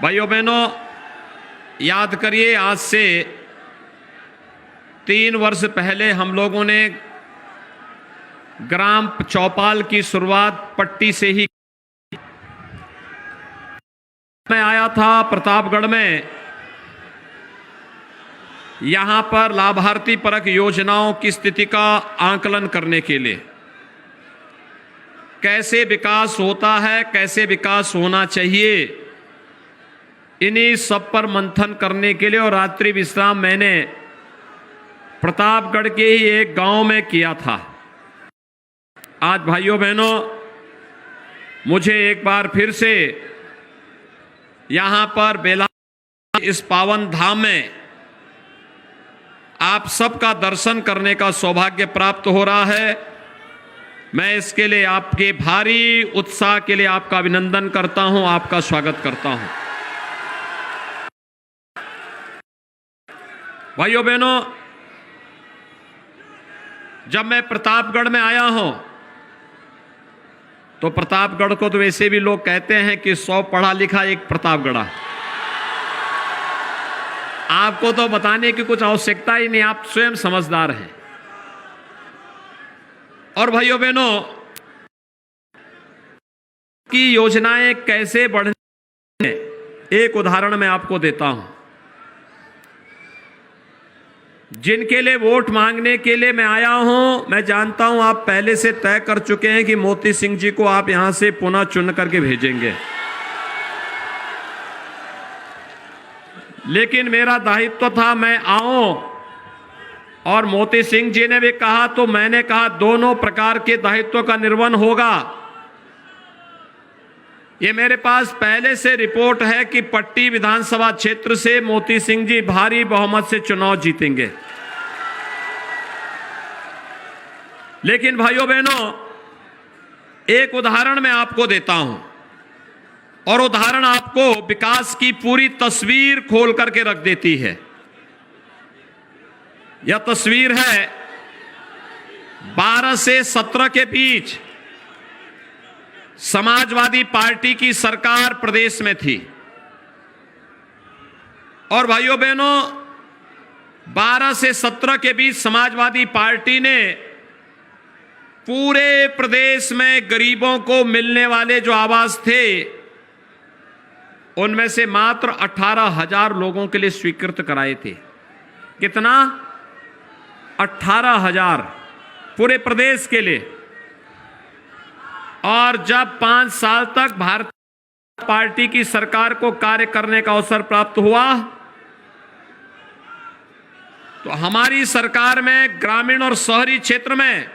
भाइयों बहनों, याद करिए, आज से 3 वर्ष पहले हम लोगों ने ग्राम चौपाल की शुरुआत पट्टी से ही। मैं आया था प्रतापगढ़ में, यहां पर लाभार्थी परक योजनाओं की स्थिति का आकलन करने के लिए, कैसे विकास होता है, कैसे विकास होना चाहिए, इन्हीं सब पर मंथन करने के लिए और रात्रि विश्राम मैंने प्रतापगढ़ के ही एक गांव में किया था। आज भाइयों बहनों, मुझे एक बार फिर से यहां पर बेला इस पावन धाम में आप सबका दर्शन करने का सौभाग्य प्राप्त हो रहा है। मैं इसके लिए आपके भारी उत्साह के लिए आपका अभिनंदन करता हूं, आपका स्वागत करता हूं। भाइयों बहनों, जब मैं प्रतापगढ़ में आया हूं तो प्रतापगढ़ को तो वैसे भी लोग कहते हैं कि 100 पढ़ा लिखा एक प्रतापगढ़ा। आपको तो बताने की कुछ आवश्यकता ही नहीं, आप स्वयं समझदार हैं। और भाइयों बहनों, की योजनाएं कैसे बढ़ने, एक उदाहरण मैं आपको देता हूं। जिनके लिए वोट मांगने के लिए मैं आया हूं, मैं जानता हूं आप पहले से तय कर चुके हैं कि मोती सिंह जी को आप यहां से पुनः चुन करके भेजेंगे, लेकिन मेरा दायित्व था मैं आऊं, और मोती सिंह जी ने भी कहा तो मैंने कहा दोनों प्रकार के दायित्व का निर्वहन होगा। ये मेरे पास पहले से रिपोर्ट है कि पट्टी विधानसभा क्षेत्र से मोती सिंह जी भारी बहुमत से चुनाव जीतेंगे। लेकिन भाइयों बहनों, एक उदाहरण मैं आपको देता हूं, और उदाहरण आपको विकास की पूरी तस्वीर खोल करके रख देती है। यह तस्वीर है 12 से 17 के बीच समाजवादी पार्टी की सरकार प्रदेश में थी। और भाइयों बहनों, 12 से 17 के बीच समाजवादी पार्टी ने पूरे प्रदेश में गरीबों को मिलने वाले जो आवास थे, उनमें से मात्र 18,000 लोगों के लिए स्वीकृत कराए थे। कितना? 18,000 पूरे प्रदेश के लिए। और जब 5 साल तक भारतीय पार्टी की सरकार को कार्य करने का अवसर प्राप्त हुआ, तो हमारी सरकार में ग्रामीण और शहरी क्षेत्र में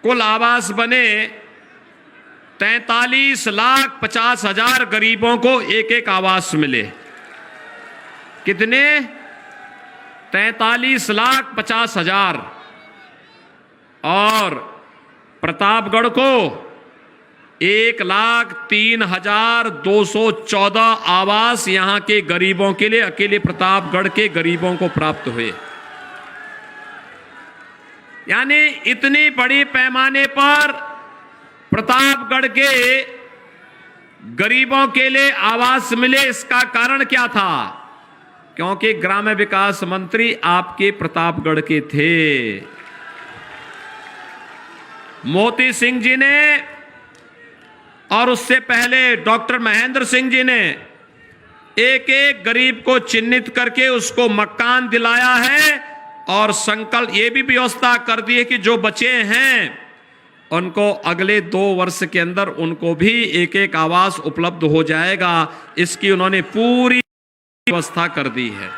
कुल आवास बने 43,50,000 गरीबों को एक एक आवास मिले। कितने? 43,50,000। और प्रतापगढ़ को 1,03,214 आवास यहां के गरीबों के लिए, अकेले प्रतापगढ़ के गरीबों को प्राप्त हुए। यानी इतनी बड़ी पैमाने पर प्रतापगढ़ के गरीबों के लिए आवास मिले। इसका कारण क्या था? क्योंकि ग्राम्य विकास मंत्री आपके प्रतापगढ़ के थे। मोती सिंह जी ने और उससे पहले डॉक्टर महेंद्र सिंह जी ने एक एक गरीब को चिन्हित करके उसको मकान दिलाया है, और संकल्प ये भी व्यवस्था कर दी है कि जो बचे हैं उनको अगले 2 वर्ष के अंदर उनको भी एक एक आवास उपलब्ध हो जाएगा। इसकी उन्होंने पूरी व्यवस्था कर दी है।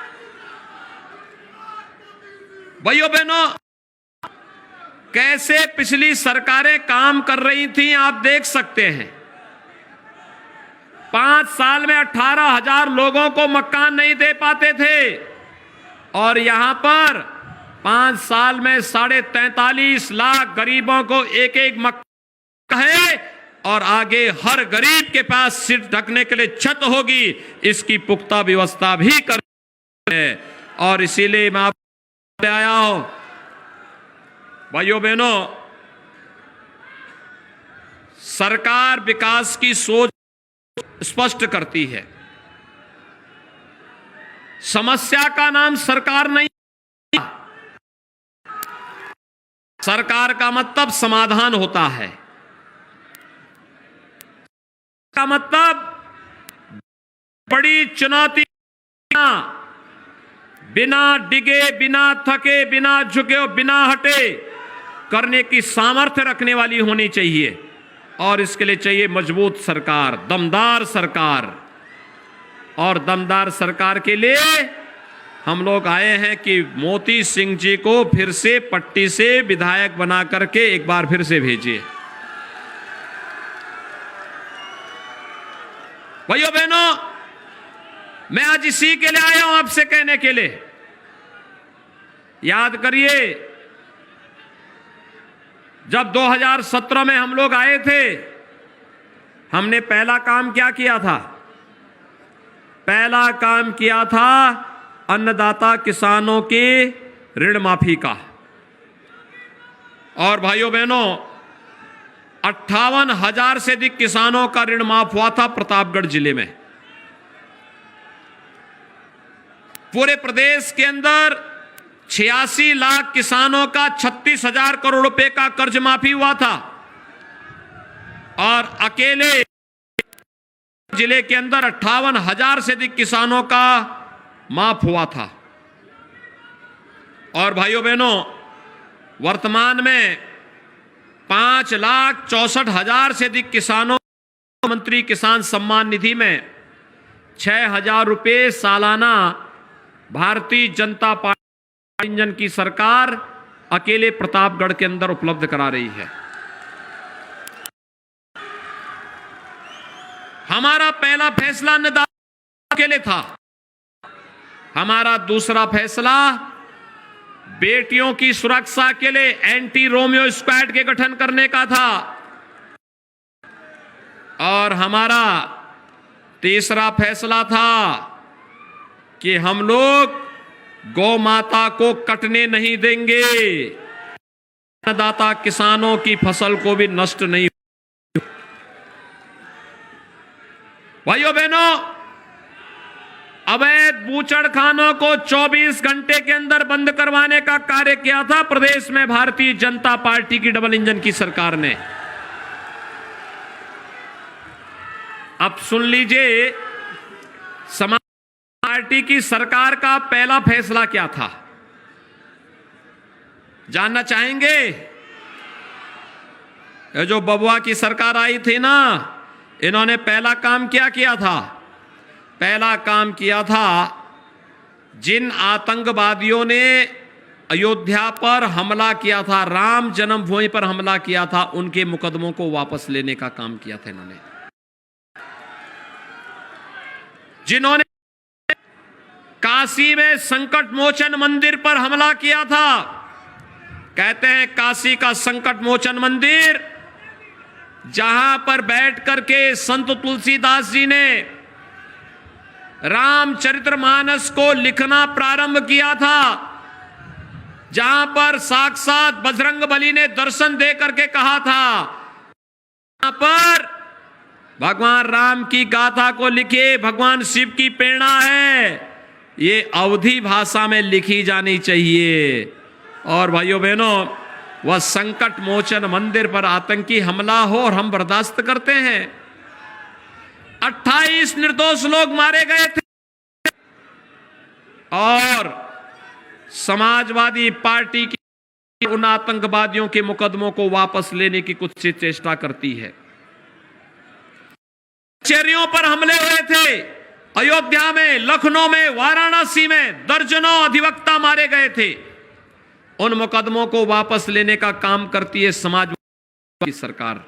भाइयों बहनों, कैसे पिछली सरकारें काम कर रही थी आप देख सकते हैं। 5 साल में 18,000 लोगों को मकान नहीं दे पाते थे, और यहां पर 5 साल में 43.5 लाख गरीबों को एक एक मकान है, और आगे हर गरीब के पास सिर ढकने के लिए छत होगी। इसकी पुख्ता व्यवस्था भी कर है। और इसीलिए मैं आप आया हूं। भाइयों बहनों, सरकार विकास की सोच स्पष्ट करती है। समस्या का नाम सरकार नहीं, सरकार का मतलब समाधान होता है। का मतलब बड़ी चुनौती बिना डिगे, बिना थके, बिना झुके, बिना हटे करने की सामर्थ्य रखने वाली होनी चाहिए। और इसके लिए चाहिए मजबूत सरकार, दमदार सरकार। और दमदार सरकार के लिए हम लोग आए हैं कि मोती सिंह जी को फिर से पट्टी से विधायक बना करके एक बार फिर से भेजिए। भाइयों बहनों, मैं आज इसी के लिए आया हूं, आपसे कहने के लिए। याद करिए, जब 2017 में हम लोग आए थे, हमने पहला काम क्या किया था? पहला काम किया था अन्नदाता किसानों की ऋण माफी का। और भाइयों बहनों, 58,000 से अधिक किसानों का ऋण माफ हुआ था प्रतापगढ़ जिले में। पूरे प्रदेश के अंदर 86 लाख किसानों का 36,000 करोड़ रुपए का कर्ज माफी हुआ था। और अकेले जिले के अंदर 58,000 से अधिक किसानों का माफ हुआ था। और भाइयों बहनों, वर्तमान में 5,64,000 से अधिक किसानों मंत्री किसान सम्मान निधि में 6,000 रुपए सालाना भारतीय जनता पार्टी इंजन की सरकार अकेले प्रतापगढ़ के अंदर उपलब्ध करा रही है। हमारा पहला फैसला अन्नदाता के लिए था। हमारा दूसरा फैसला बेटियों की सुरक्षा के लिए एंटी रोमियो स्क्वाड के गठन करने का था। और हमारा तीसरा फैसला था कि हम लोग गौ माता को कटने नहीं देंगे, अन्नदाता किसानों की फसल को भी नष्ट नहीं। भाइयों बहनों, अवैध बूचड़खानों को 24 घंटे के अंदर बंद करवाने का कार्य किया था प्रदेश में भारतीय जनता पार्टी की डबल इंजन की सरकार ने। अब सुन लीजिए, समाज पार्टी की सरकार का पहला फैसला क्या था, जानना चाहेंगे? ये जो बबुआ की सरकार आई थी ना, इन्होंने पहला काम क्या किया था? पहला काम किया था, जिन आतंकवादियों ने अयोध्या पर हमला किया था, राम जन्मभूमि पर हमला किया था, उनके मुकदमों को वापस लेने का काम किया था इन्होंने। जिन्होंने काशी में संकट मोचन मंदिर पर हमला किया था, कहते हैं काशी का संकट मोचन मंदिर, जहां पर बैठ करके संत तुलसीदास जी ने रामचरितमानस को लिखना प्रारंभ किया था, जहां पर साक्षात बजरंगबली ने दर्शन दे करके कहा था, यहां पर भगवान राम की गाथा को लिखे भगवान शिव की प्रेरणा है, ये अवधी भाषा में लिखी जानी चाहिए। और भाइयों बहनों, वह संकट मोचन मंदिर पर आतंकी हमला हो और हम बर्दाश्त करते हैं? 28 निर्दोष लोग मारे गए थे और समाजवादी पार्टी की उन आतंकवादियों के मुकदमों को वापस लेने की कुछ चेष्टा करती है। कचहरियों पर हमले हुए थे, अयोध्या में, लखनऊ में, वाराणसी में दर्जनों अधिवक्ता मारे गए थे। उन मुकदमों को वापस लेने का काम करती है समाजवादी सरकार।